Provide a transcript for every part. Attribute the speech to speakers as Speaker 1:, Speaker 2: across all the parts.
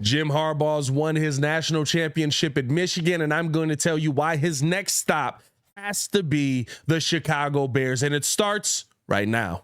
Speaker 1: Jim Harbaugh's won his national championship at Michigan, and I'm going to tell you why his next stop has to be the Chicago Bears, and it starts right now.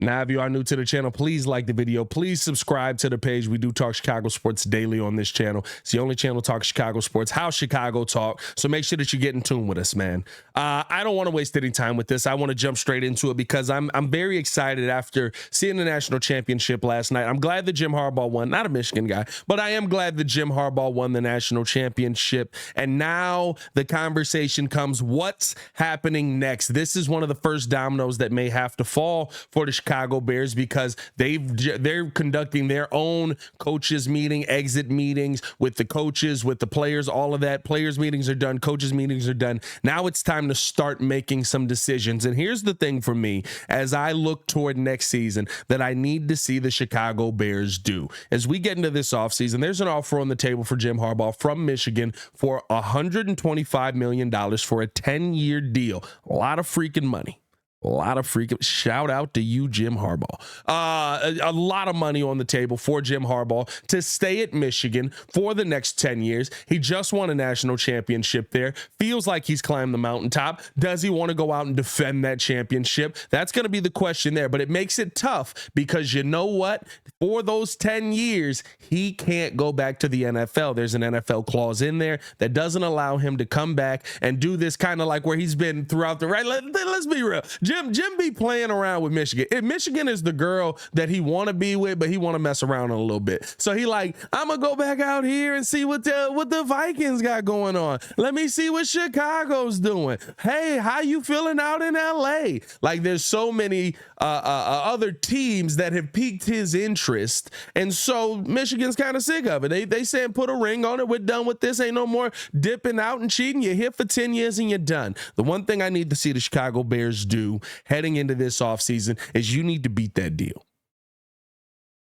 Speaker 1: Now, if you are new to the channel, please like the video. Please subscribe to the page. We do talk Chicago sports daily on this channel. It's the only channel talk Chicago sports, how Chicago talk. So make sure that you get in tune with us, man. I don't want to waste any time with this. I want to jump straight into it because I'm very excited after seeing the national championship last night. I'm glad that Jim Harbaugh won. Not a Michigan guy, but I am glad that Jim Harbaugh won the national championship. And now the conversation comes, what's happening next? This is one of the first dominoes that may have to fall for the Chicago Bears because they're conducting their own coaches meeting, exit meetings with the coaches, with the players, all of that. Players meetings are done. Coaches meetings are done. Now it's time to start making some decisions. And here's the thing for me, as I look toward next season, that I need to see the Chicago Bears do. As we get into this offseason, there's an offer on the table for Jim Harbaugh from Michigan for $125 million for a 10-year deal. A lot of freaking money. A lot of freaking shout out to you, Jim Harbaugh. A lot of money on the table for Jim Harbaugh to stay at Michigan for the next 10 years. He just won a national championship there. Feels like he's climbed the mountaintop. Does he want to go out and defend that championship? That's going to be the question there. But it makes it tough because you know what? For those 10 years, he can't go back to the NFL. There's an NFL clause in there that doesn't allow him to come back and do this kind of like where he's been throughout the right. Let's be real. Jim be playing around with Michigan. If Michigan is the girl that he want to be with, but he want to mess around a little bit. So he like, I'm going to go back out here and see what the Vikings got going on. Let me see what Chicago's doing. Hey, how you feeling out in LA? Like there's so many other teams that have piqued his interest. And so Michigan's kind of sick of it. They saying put a ring on it. We're done with this. Ain't no more dipping out and cheating. You're here for 10 years and you're done. The one thing I need to see the Chicago Bears do heading into this offseason is you need to beat that deal.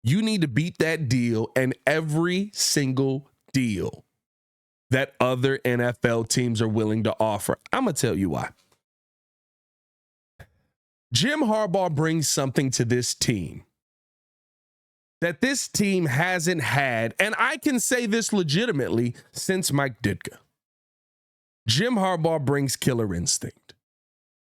Speaker 1: You need to beat that deal and every single deal that other NFL teams are willing to offer. I'm going to tell you why. Jim Harbaugh brings something to this team that this team hasn't had, and I can say this legitimately, since Mike Ditka. Jim Harbaugh brings killer instinct.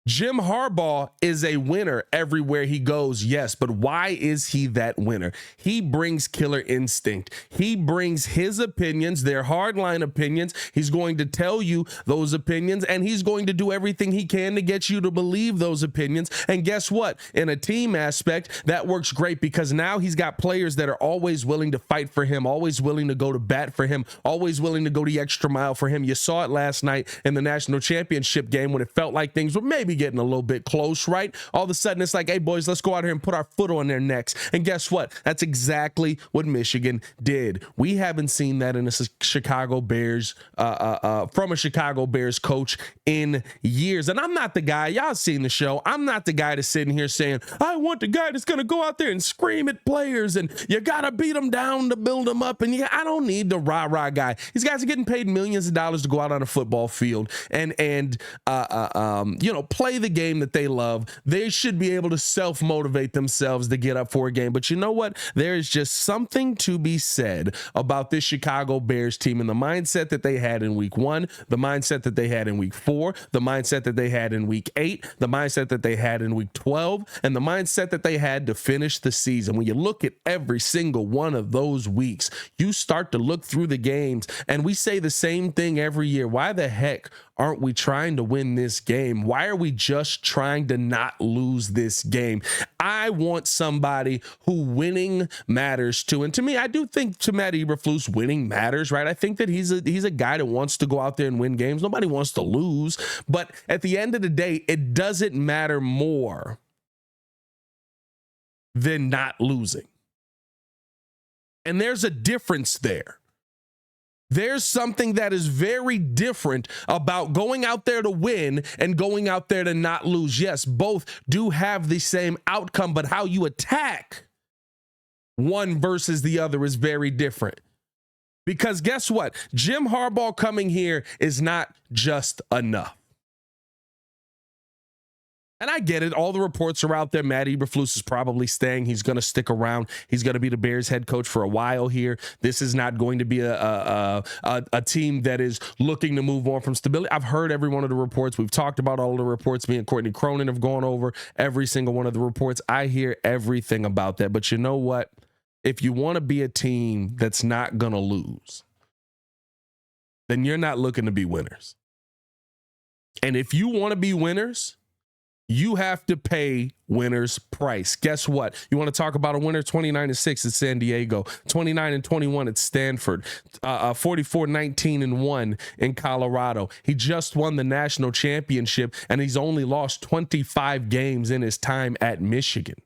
Speaker 1: Jim Harbaugh is a winner everywhere he goes, yes, but why is he that winner? He brings killer instinct. He brings his opinions, their hardline opinions. He's going to tell you those opinions, and he's going to do everything he can to get you to believe those opinions. And guess what? In a team aspect, that works great because now he's got players that are always willing to fight for him, always willing to go to bat for him, always willing to go the extra mile for him. You saw it last night in the national championship game when it felt like things were maybe getting a little bit close, right? All of a sudden, it's like, hey, boys, let's go out here and put our foot on their necks. And guess what? That's exactly what Michigan did. We haven't seen that in a Chicago Bears, from a Chicago Bears coach in years. And I'm not the guy, y'all seen the show, I'm not the guy that's sitting here saying, I want the guy that's going to go out there and scream at players and you got to beat them down to build them up. And I don't need the rah-rah guy. These guys are getting paid millions of dollars to go out on a football field and play the game that they love. They should be able to self-motivate themselves to get up for a game. But you know what? There is just something to be said about this Chicago Bears team and the mindset that they had in week 1, the mindset that they had in week 4, the mindset that they had in week 8, the mindset that they had in week 12, and the mindset that they had to finish the season. When you look at every single one of those weeks, you start to look through the games, and we say the same thing every year. Why the heck aren't we trying to win this game? Why are we just trying to not lose this game? I want somebody who winning matters to. And to me, I do think to Matt Eberflus, winning matters, right? I think that he's a guy that wants to go out there and win games. Nobody wants to lose. But at the end of the day, it doesn't matter more than not losing. And there's a difference there. There's something that is very different about going out there to win and going out there to not lose. Yes, both do have the same outcome, but how you attack one versus the other is very different. Because guess what? Jim Harbaugh coming here is not just enough. And I get it. All the reports are out there. Matt Eberflus is probably staying. He's going to stick around. He's going to be the Bears head coach for a while here. This is not going to be a team that is looking to move on from stability. I've heard every one of the reports. We've talked about all of the reports. Me and Courtney Cronin have gone over every single one of the reports. I hear everything about that. But you know what? If you want to be a team that's not going to lose, then you're not looking to be winners. And if you want to be winners, you have to pay winners' price. Guess what? You want to talk about a winner? 29-6 at San Diego, 29-21 at Stanford, 44-19-1 in Colorado. He just won the national championship, and he's only lost 25 games in his time at Michigan.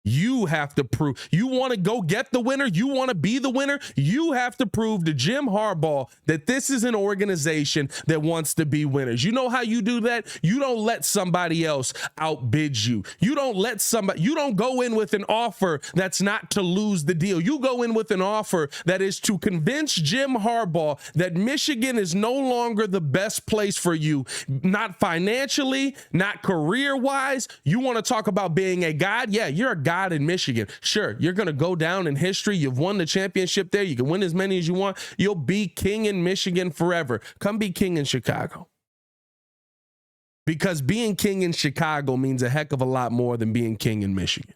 Speaker 1: You have to prove. You want to go get the winner? You want to be the winner? You have to prove to Jim Harbaugh that this is an organization that wants to be winners. You know how you do that? You don't let somebody else outbid you. You don't go in with an offer that's not to lose the deal. You go in with an offer that is to convince Jim Harbaugh that Michigan is no longer the best place for you, not financially, not career-wise. You want to talk about being a god? Yeah, you're a god in Michigan. Sure, you're going to go down in history. You've won the championship there. You can win as many as you want. You'll be king in Michigan forever. Come be king in Chicago. Because being king in Chicago means a heck of a lot more than being king in Michigan.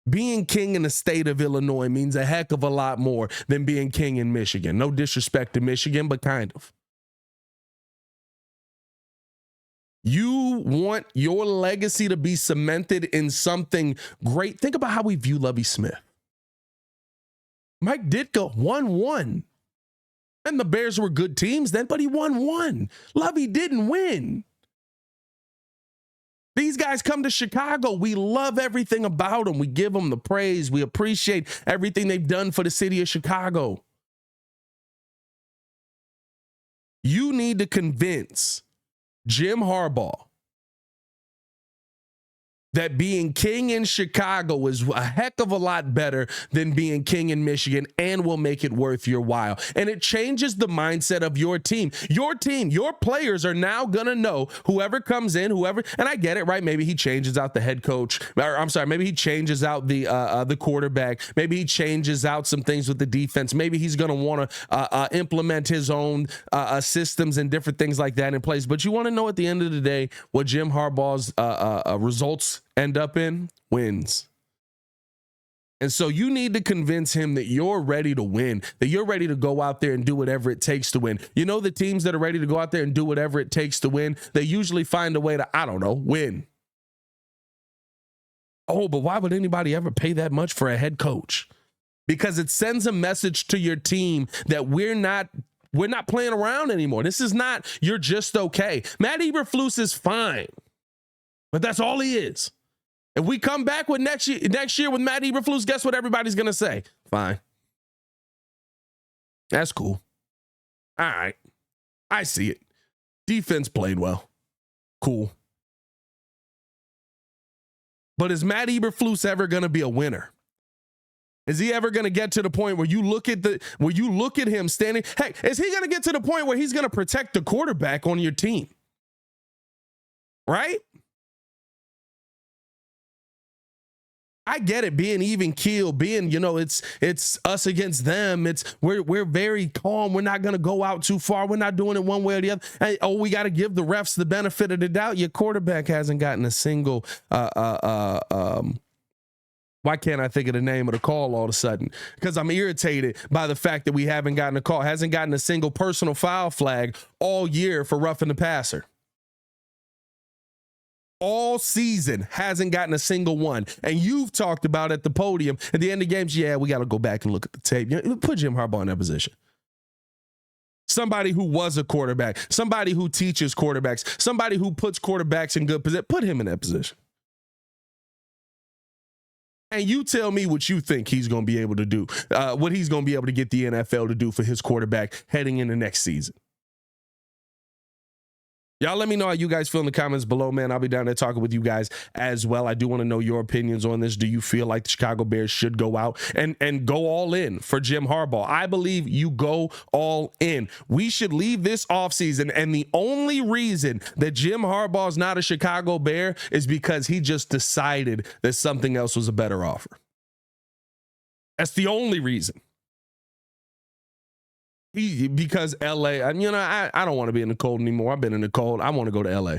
Speaker 1: Being king in the state of Illinois means a heck of a lot more than being king in Michigan. No disrespect to Michigan, but kind of. You want your legacy to be cemented in something great. Think about how we view Lovie Smith. Mike Ditka won one. And the Bears were good teams then, but he won one. Lovie didn't win. These guys come to Chicago. We love everything about them. We give them the praise. We appreciate everything they've done for the city of Chicago. You need to convince Jim Harbaugh that being king in Chicago is a heck of a lot better than being king in Michigan and will make it worth your while. And it changes the mindset of your team. Your team, your players are now going to know whoever comes in, and I get it, right? Maybe he changes out the head coach, maybe he changes out the quarterback. Maybe he changes out some things with the defense. Maybe he's going to want to implement his own systems and different things like that in place. But you want to know at the end of the day what Jim Harbaugh's results end up in? Wins. And so you need to convince him that you're ready to win, that you're ready to go out there and do whatever it takes to win. You know, the teams that are ready to go out there and do whatever it takes to win, they usually find a way to, win. Oh, but why would anybody ever pay that much for a head coach? Because it sends a message to your team that we're not playing around anymore. This is not, you're just okay. Matt Eberflus is fine, but that's all he is. If we come back with next year with Matt Eberflus, guess what everybody's going to say? Fine. That's cool. All right. I see it. Defense played well. Cool. But is Matt Eberflus ever going to be a winner? Is he ever going to get to the point where you look at him standing? Heck, is he going to get to the point where he's going to protect the quarterback on your team? Right? I get it, being even keel, being, it's us against them. We're very calm. We're not going to go out too far. We're not doing it one way or the other. Hey, we got to give the refs the benefit of the doubt. Your quarterback hasn't gotten a single, why can't I think of the name of the call all of a sudden? Because I'm irritated by the fact that we haven't gotten a call, hasn't gotten a single personal foul flag all year for roughing the passer. All season hasn't gotten a single one. And you've talked about at the podium at the end of games, we got to go back and look at the tape. Put Jim Harbaugh in that position. Somebody who was a quarterback, somebody who teaches quarterbacks, somebody who puts quarterbacks in good position. Put him in that position. And you tell me what you think he's going to be able to do, what he's going to be able to get the NFL to do for his quarterback heading into next season. Y'all let me know how you guys feel in the comments below, man. I'll be down there talking with you guys as well. I do want to know your opinions on this. Do you feel like the Chicago Bears should go out and go all in for Jim Harbaugh? I believe you go all in. We should leave this offseason, and the only reason that Jim Harbaugh is not a Chicago Bear is because he just decided that something else was a better offer. That's the only reason. Because LA, I don't want to be in the cold anymore. I've been in the cold. I want to go to LA.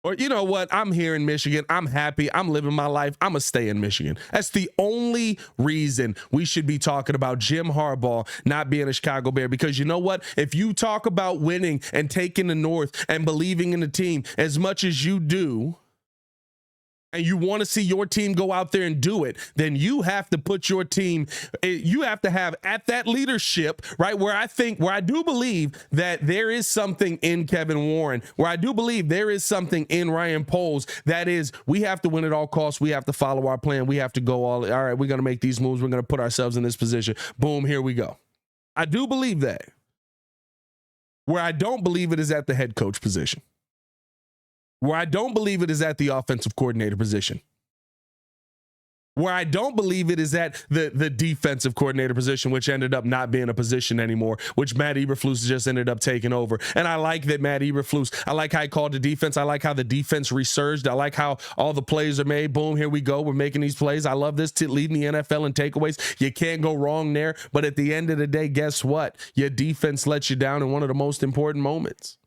Speaker 1: Or you know what? I'm here in Michigan. I'm happy. I'm living my life. I'm going to stay in Michigan. That's the only reason we should be talking about Jim Harbaugh not being a Chicago Bear. Because you know what? If you talk about winning and taking the North and believing in the team as much as you do, and you want to see your team go out there and do it, then you have to put your team, you have to have at that leadership, right? Where I do believe that there is something in Kevin Warren, where I do believe there is something in Ryan Poles, that is, we have to win at all costs. We have to follow our plan. We have to go all right, we're going to make these moves. We're going to put ourselves in this position. Boom, here we go. I do believe that. Where I don't believe it is at the head coach position. Where I don't believe it is at the offensive coordinator position. Where I don't believe it is at the defensive coordinator position, which ended up not being a position anymore, which Matt Eberflus just ended up taking over. And I like that Matt Eberflus, I like how he called the defense. I like how the defense resurged. I like how all the plays are made. Boom, here we go. We're making these plays. I love this, leading the NFL in takeaways. You can't go wrong there. But at the end of the day, guess what? Your defense lets you down in one of the most important moments.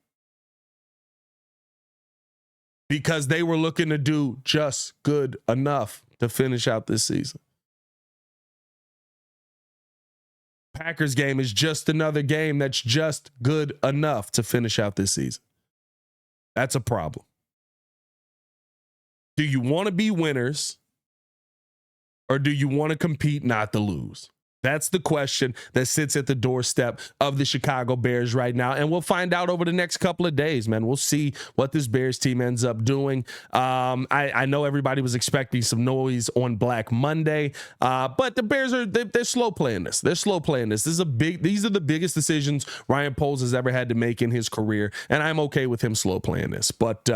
Speaker 1: Because they were looking to do just good enough to finish out this season. Packers game is just another game that's just good enough to finish out this season. That's a problem. Do you want to be winners, or do you want to compete not to lose? That's the question that sits at the doorstep of the Chicago Bears right now. And we'll find out over the next couple of days, man. We'll see what this Bears team ends up doing. I know everybody was expecting some noise on Black Monday, but the Bears they're slow playing this. They're slow playing this. These are the biggest decisions Ryan Poles has ever had to make in his career. And I'm okay with him slow playing this. But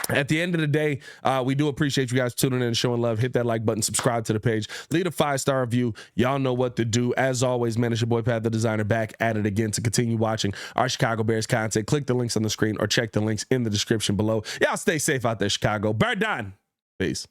Speaker 1: at the end of the day, we do appreciate you guys tuning in and showing love. Hit that like button, subscribe to the page, leave a 5-star review. Y'all know what to do. As always, man, it's your boy Pat the Designer back at it again to continue watching our Chicago Bears content. Click the links on the screen or check the links in the description below. Y'all stay safe out there, Chicago. Bird done. Peace.